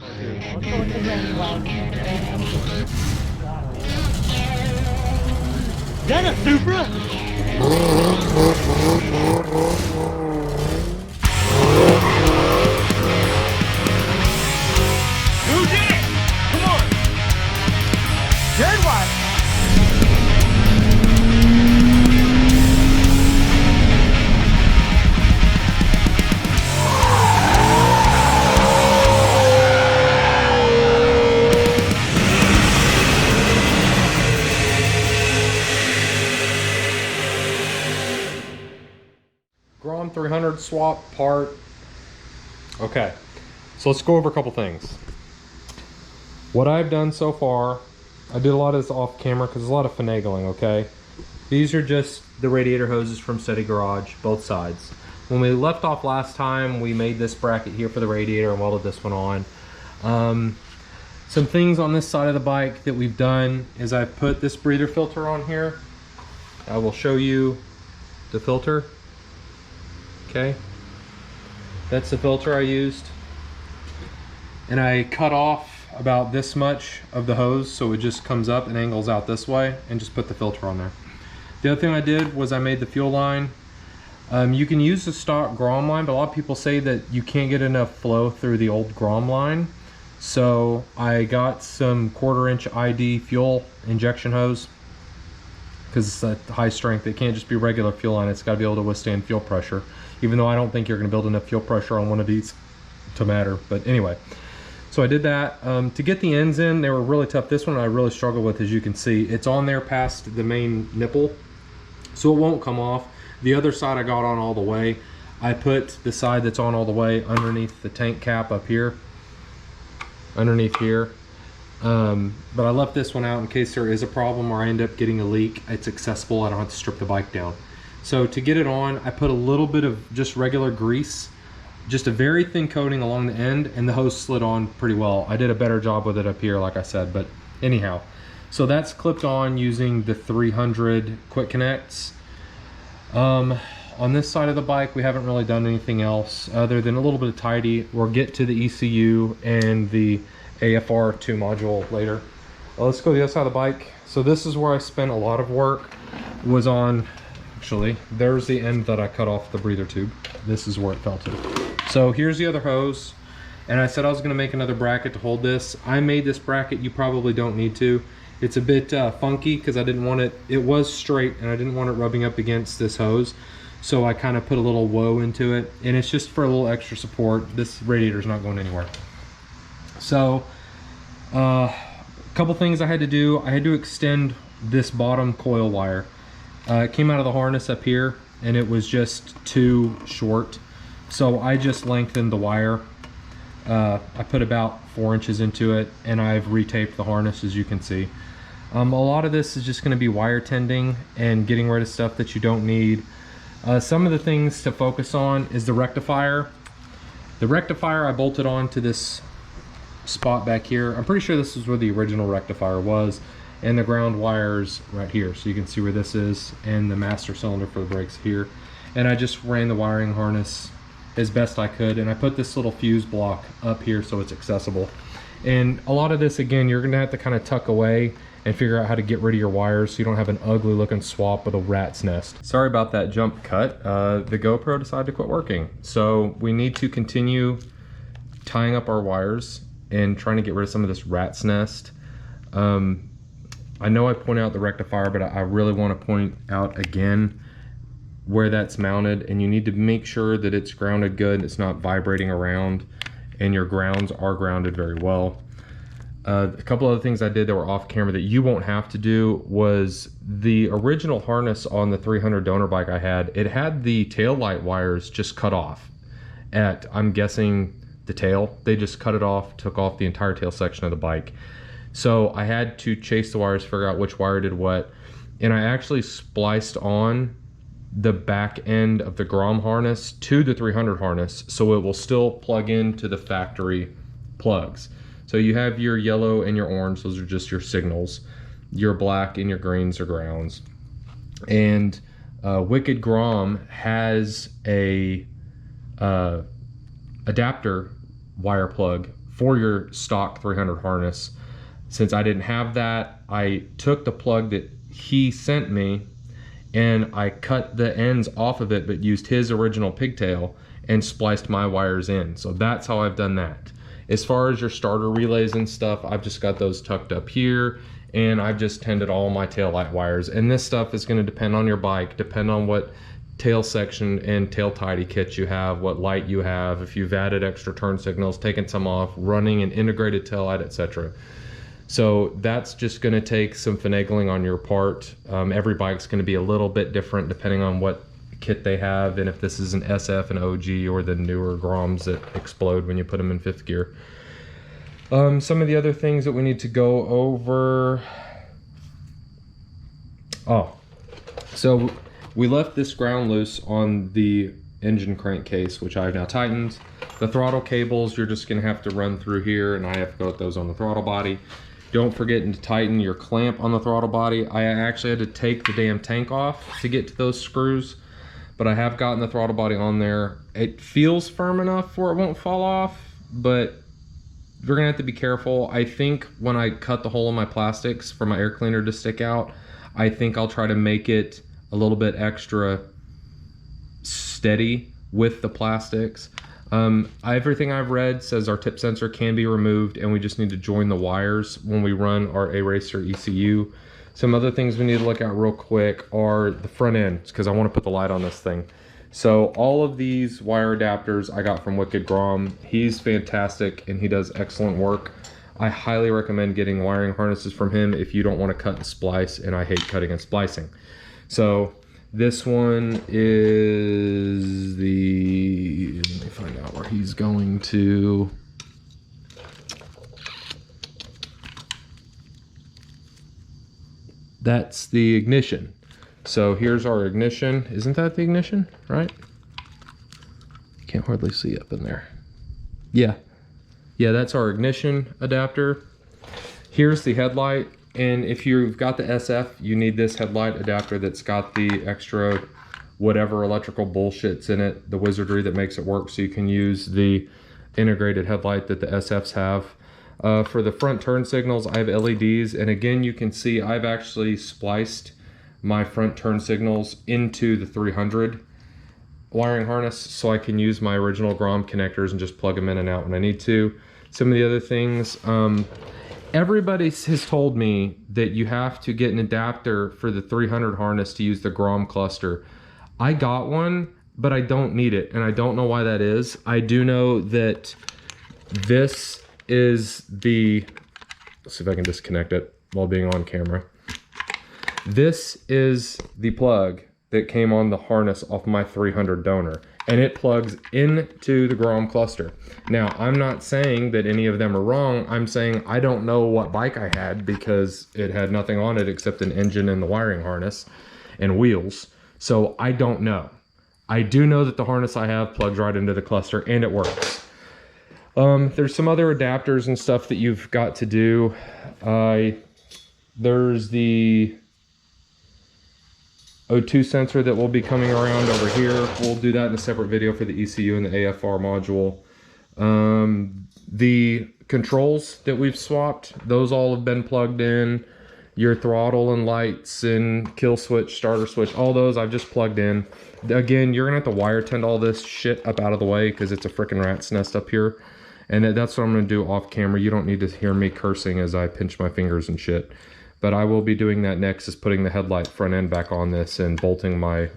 Let's go with the granny one. Is that a Supra? Who did it? Come on. Good one. Grom 300 swap part. Okay, so let's go over a couple things. What I've done so far, I did a lot of this off camera because there's a lot of finagling, okay? These are just the radiator hoses from Steady Garage, both sides. When we left off last time, we made this bracket here for the radiator and welded this one on. Some things on this side of the bike that we've done is I've put this breather filter on here. I will show you the filter. Okay, that's the filter I used, and I cut off about this much of the hose so it just comes up and angles out this way, and just put the filter on there. The other thing I did was I made the fuel line. You can use the stock Grom line, but a lot of people say that you can't get enough flow through the old Grom line, so I got some 1/4 inch ID fuel injection hose because it's a high strength. It can't just be regular fuel line, it's got to be able to withstand fuel pressure, even though I don't think you're going to build enough fuel pressure on one of these to matter. But anyway, so I did that. To get the ends in, they were really tough. This one I really struggled with, as you can see. It's on there past the main nipple, so it won't come off. The other side I got on all the way. I put the side that's on all the way underneath the tank cap up here, underneath here. But I left this one out in case there is a problem or I end up getting a leak. It's accessible, I don't have to strip the bike down. So to get it on, I put a little bit of just regular grease, just a very thin coating along the end, and the hose slid on pretty well. I did a better job with it up here, like I said, but anyhow. So that's clipped on using the 300 quick connects. On this side of the bike, we haven't really done anything else other than a little bit of tidy. We'll get to the ECU and the AFR 2 module later. Let's go to the other side of the bike. So this is where I spent a lot of work, was on, actually, there's the end that I cut off the breather tube. This is where it fell to. So here's the other hose, and I said I was gonna make another bracket to hold this. I made this bracket, you probably don't need to. It's a bit funky because I didn't want it, it was straight and I didn't want it rubbing up against this hose. So I kind of put a little woe into it, and it's just for a little extra support. This radiator's not going anywhere. So a couple things I had to do. I had to extend this bottom coil wire. It came out of the harness up here and it was just too short, so I just lengthened the wire. I put about 4 inches into it, and I've retaped the harness, as you can see. A lot of this is just going to be wire tending and getting rid of stuff that you don't need. Some of the things to focus on is the rectifier. The rectifier I bolted on to this spot back here. I'm pretty sure this is where the original rectifier was, and the ground wires right here, so you can see where this is, and the master cylinder for the brakes here. And I just ran the wiring harness as best I could, and I put this little fuse block up here so it's accessible. And a lot of this, again, you're gonna have to kind of tuck away and figure out how to get rid of your wires so you don't have an ugly looking swap with a rat's nest. Sorry about that jump cut. The GoPro decided to quit working, so we need to continue tying up our wires and trying to get rid of some of this rat's nest. I know I pointed out the rectifier, but I really want to point out again where that's mounted, and you need to make sure that it's grounded good, it's not vibrating around, and your grounds are grounded very well. A couple other things I did that were off camera that you won't have to do was the original harness on the 300 donor bike I had, it had the tail light wires just cut off at, I'm guessing, the tail. They just cut it off, took off the entire tail section of the bike. So I had to chase the wires, figure out which wire did what, and I actually spliced on the back end of the Grom harness to the 300 harness, so it will still plug into the factory plugs. So you have your yellow and your orange, those are just your signals. Your black and your greens are grounds. And Wicked Grom has a adapter wire plug for your stock 300 harness. Since I didn't have that, I took the plug that he sent me and I cut the ends off of it, but used his original pigtail and spliced my wires in. So that's how I've done that. As far as your starter relays and stuff, I've just got those tucked up here, and I've just tended all my tail light wires. And this stuff is gonna depend on your bike, depend on what tail section and tail tidy kit you have, what light you have, if you've added extra turn signals, taken some off, running an integrated tail light, etc. So that's just going to take some finagling on your part. Every bike's going to be a little bit different depending on what kit they have, and if this is an SF, an OG, or the newer Groms that explode when you put them in 5th gear. Some of the other things that we need to go over. Oh, so we left this ground loose on the engine crankcase, which I've now tightened. The throttle cables, you're just going to have to run through here, and I have to go with those on the throttle body. Don't forget to tighten your clamp on the throttle body. I actually had to take the damn tank off to get to those screws, but I have gotten the throttle body on there. It feels firm enough where it won't fall off, but you're gonna have to be careful. I think when I cut the hole in my plastics for my air cleaner to stick out, I think I'll try to make it a little bit extra steady with the plastics. Everything I've read says our tip sensor can be removed, and we just need to join the wires when we run our A-Racer ECU. Some other things we need to look at real quick are the front ends, because I want to put the light on this thing. So all of these wire adapters I got from Wicked Grom. He's fantastic and he does excellent work. I highly recommend getting wiring harnesses from him if you don't want to cut and splice, and I hate cutting and splicing. So this one is the, let me find out where he's going to. That's the ignition. So here's our ignition. Isn't that the ignition, right? Can't hardly see up in there. Yeah, that's our ignition adapter. Here's the headlight. And if you've got the SF, you need this headlight adapter that's got the extra whatever electrical bullshit's in it, the wizardry that makes it work, so you can use the integrated headlight that the SFs have. For the front turn signals, I have LEDs, and again, you can see I've actually spliced my front turn signals into the 300 wiring harness, so I can use my original Grom connectors and just plug them in and out when I need to. Some of the other things, everybody has told me that you have to get an adapter for the 300 harness to use the Grom cluster. I got one, but I don't need it, and I don't know why that is. I do know that this is the, let's see if I can disconnect it while being on camera. This is the plug that came on the harness off my 300 donor, and it plugs into the Grom cluster. Now, I'm not saying that any of them are wrong. I'm saying I don't know what bike I had because it had nothing on it except an engine and the wiring harness and wheels. So I don't know. I do know that the harness I have plugs right into the cluster and it works. There's some other adapters and stuff that you've got to do. There's the O2 sensor that will be coming around over here. We'll do that in a separate video for the ECU and the AFR module. The controls that we've swapped, those all have been plugged in. Your throttle and lights and kill switch, starter switch, all those I've just plugged in. Again, you're gonna have to wire tend all this shit up out of the way because it's a freaking rat's nest up here. And that's what I'm gonna do off camera. You don't need to hear me cursing as I pinch my fingers and shit. But I will be doing that next, is putting the headlight front end back on this and bolting my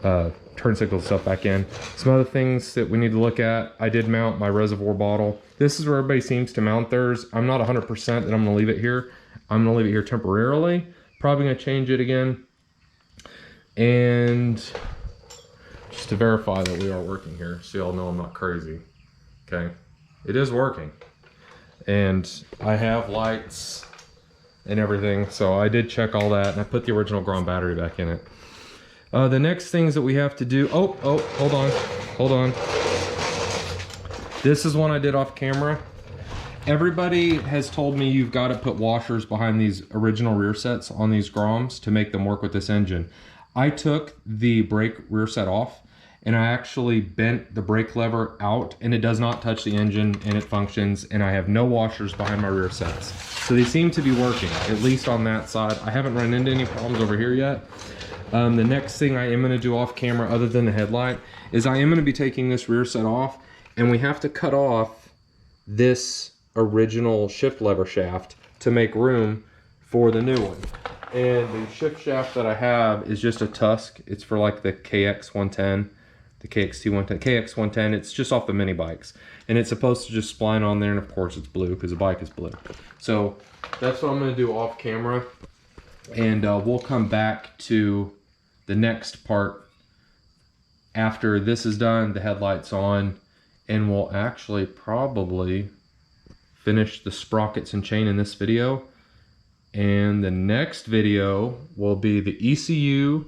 turn signal stuff back in. Some other things that we need to look at, I did mount my reservoir bottle. This is where everybody seems to mount theirs. I'm not 100% that I'm gonna leave it here. I'm gonna leave it here temporarily. Probably gonna change it again. And just to verify that we are working here, so y'all know I'm not crazy, okay? It is working. And I have lights and everything, so I did check all that, and I put the original Grom battery back in it. The next things that we have to do, hold on. This is one I did off camera. Everybody has told me you've got to put washers behind these original rear sets on these Groms to make them work with this engine. I took the brake rear set off, and I actually bent the brake lever out, and it does not touch the engine, and it functions, and I have no washers behind my rear sets. So they seem to be working, at least on that side. I haven't run into any problems over here yet. The next thing I am going to do off camera, other than the headlight, is I am going to be taking this rear set off, and we have to cut off this original shift lever shaft to make room for the new one. And the shift shaft that I have is just a tusk. It's for like the KX110, the KXT110, KX110. It's just off the mini bikes, and it's supposed to just spline on there, and of course it's blue because the bike is blue. So that's what I'm going to do off camera, and we'll come back to the next part after this is done, the headlights on, and we'll actually probably finish the sprockets and chain in this video. And the next video will be the ECU,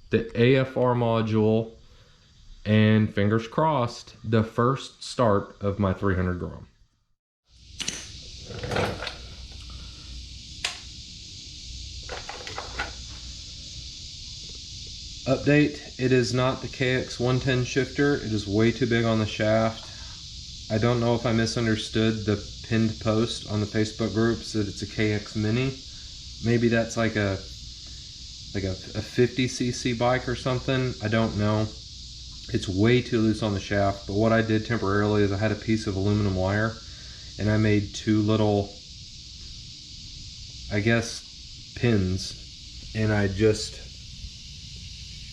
the AFR module, and fingers crossed, the first start of my 300 Grom. Update, it is not the KX110 shifter. It is way too big on the shaft. I don't know if I misunderstood the pinned post on the Facebook groups that it's a KX Mini. Maybe that's like a 50cc bike or something. I don't know. It's way too loose on the shaft, but what I did temporarily is I had a piece of aluminum wire, and I made two little, I guess, pins, and I just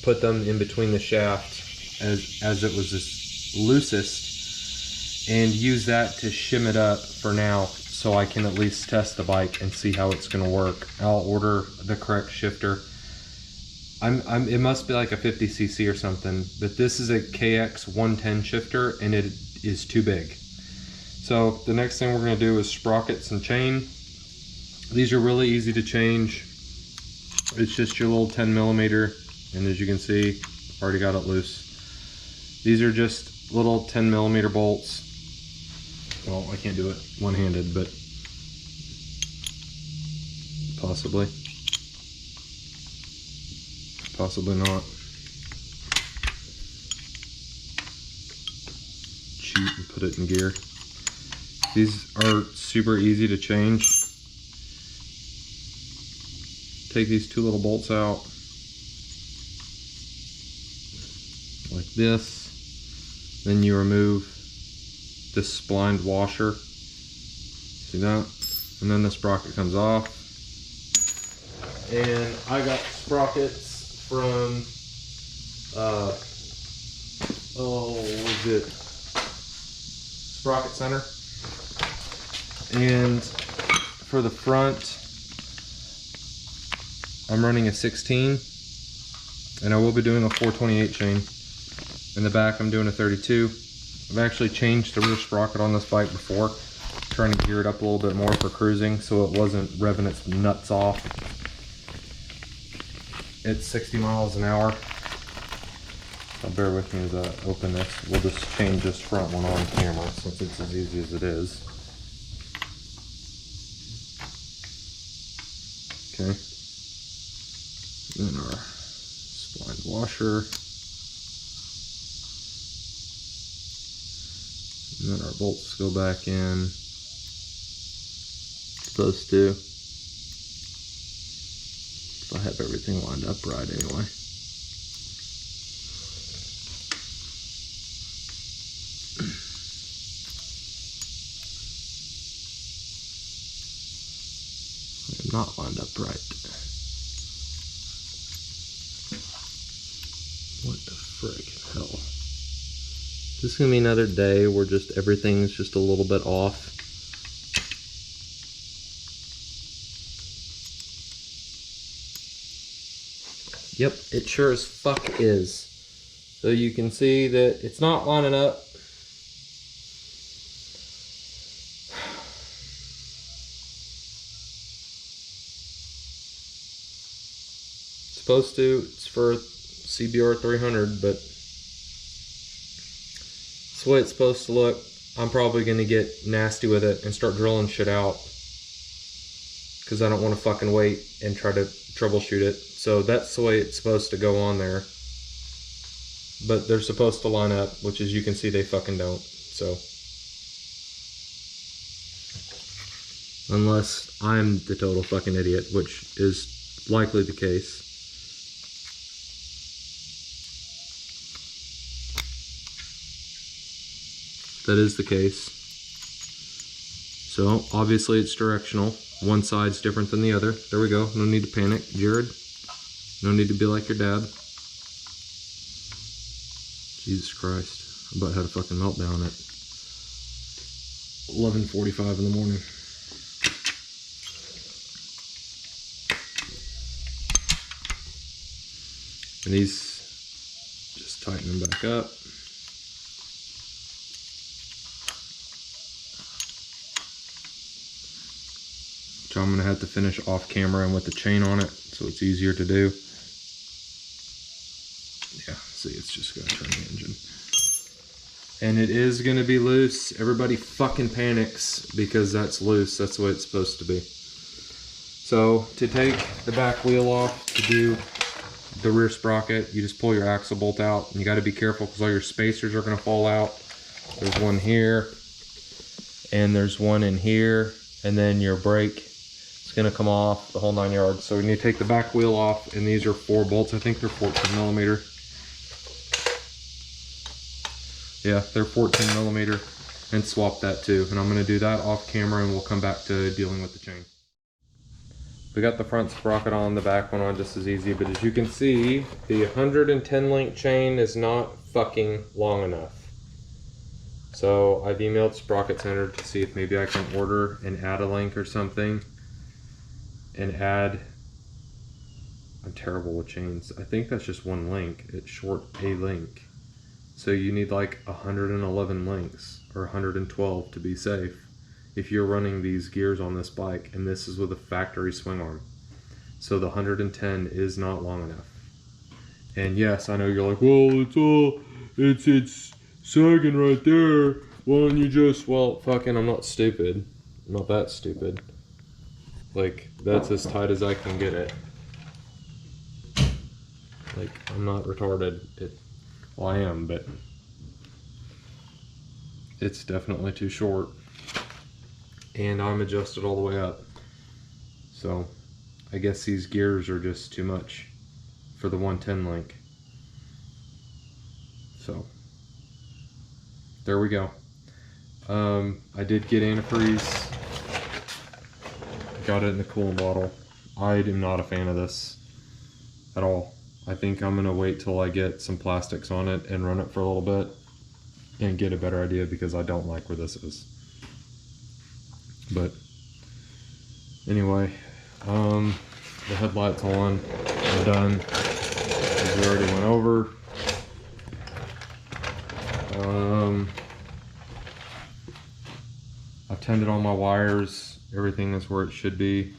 put them in between the shaft as it was this loosest, and use that to shim it up for now, so I can at least test the bike and see how it's going to work. I'll order the correct shifter. It must be like a 50cc or something, but this is a KX110 shifter, and it is too big. So the next thing we're going to do is sprockets and chain. These are really easy to change. It's just your little 10mm, and as you can see, I've already got it loose. These are just little 10mm bolts. Well, I can't do it one-handed, but possibly not. Shoot and put it in gear. These are super easy to change. Take these two little bolts out like this, then you remove this splined washer, see that, and then the sprocket comes off. And I got sprockets from what was it, Sprocket Center. And for the front, I'm running a 16, and I will be doing a 428 chain. In the back, I'm doing a 32. I've actually changed the rear sprocket on this bike before, trying to gear it up a little bit more for cruising so it wasn't revving its nuts off. It's 60 miles an hour. So bear with me as I open this. We'll just change this front one on camera since it's as easy as it is. Okay. Then our splined washer. And then our bolts go back in. Supposed to. If I have everything lined up right anyway. I'm not lined up right. What the frick hell? This is gonna be another day where just everything's just a little bit off. Yep, it sure as fuck is. So you can see that it's not lining up. It's supposed to, it's for CBR 300, but it's the way it's supposed to look. I'm probably gonna get nasty with it and start drilling shit out, because I don't want to fucking wait and try to troubleshoot it. So that's the way it's supposed to go on there. but they're supposed to line up, which as you can see, they fucking don't. So, unless I'm the total fucking idiot, which is likely the case. That is the case. So obviously it's directional. One side's different than the other. There we go. No need to panic, Jared. No need to be like your dad. Jesus Christ. I about had a fucking meltdown at 11:45 in the morning. And these, just tighten them back up. Which I'm gonna have to finish off camera and with the chain on it, so it's easier to do. Yeah, see, it's just gonna turn the engine. And it is gonna be loose. Everybody fucking panics because that's loose. That's the way it's supposed to be. So to take the back wheel off to do the rear sprocket, you just pull your axle bolt out, and you got to be careful because all your spacers are going to fall out. There's one here, and there's one in here, and then your brake is going to come off, the whole 9 yards. So we need to take the back wheel off, and these are 4 bolts. I think they're 14 millimeter. Yeah, they're 14 millimeter, and swap that too. And I'm going to do that off camera, and we'll come back to dealing with the chain. We got the front sprocket on, the back one on just as easy, but as you can see, the 110 link chain is not fucking long enough. So I've emailed Sprocket Center to see if maybe I can order and add a link or something. And add, I'm terrible with chains. I think that's just one link. It's short a link. So you need like 111 links or 112 to be safe if you're running these gears on this bike, and this is with a factory swing arm. So the 110 is not long enough. And yes, I know you're like, well, it's sagging right there. Why don't you just, well, fucking, I'm not stupid. I'm not that stupid. Like, that's as tight as I can get it. Like, I'm not retarded. Well, I am, but it's definitely too short. And I'm adjusted all the way up. So I guess these gears are just too much for the 110 link. So there we go. I did get antifreeze. Got it in the coolant bottle. I am not a fan of this at all. I think I'm gonna wait till I get some plastics on it and run it for a little bit and get a better idea, because I don't like where this is. But anyway, the headlight's on, I'm done, as we already went over. I've tended on my wires, everything is where it should be.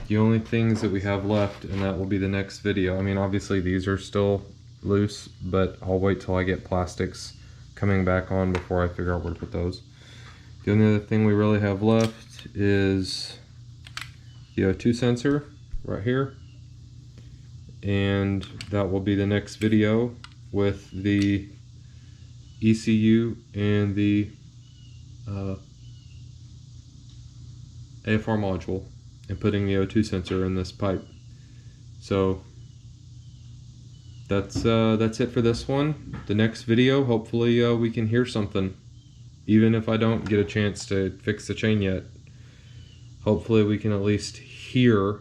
The only things that we have left, and that will be the next video, I mean obviously these are still loose, but I'll wait till I get plastics coming back on before I figure out where to put those. The only other thing we really have left is the O2 sensor right here, and that will be the next video with the ECU and the AFR module, and putting the O2 sensor in this pipe. So that's it for this one. The next video, hopefully we can hear something. Even if I don't get a chance to fix the chain yet, hopefully we can at least hear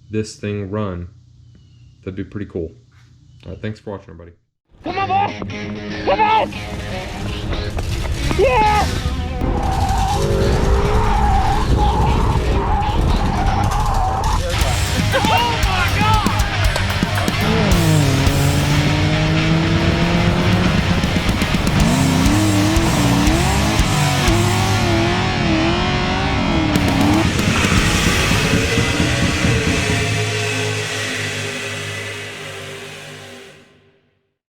this thing run. That'd be pretty cool. All right, thanks for watching, everybody. Come on, boss! Come on! Yeah!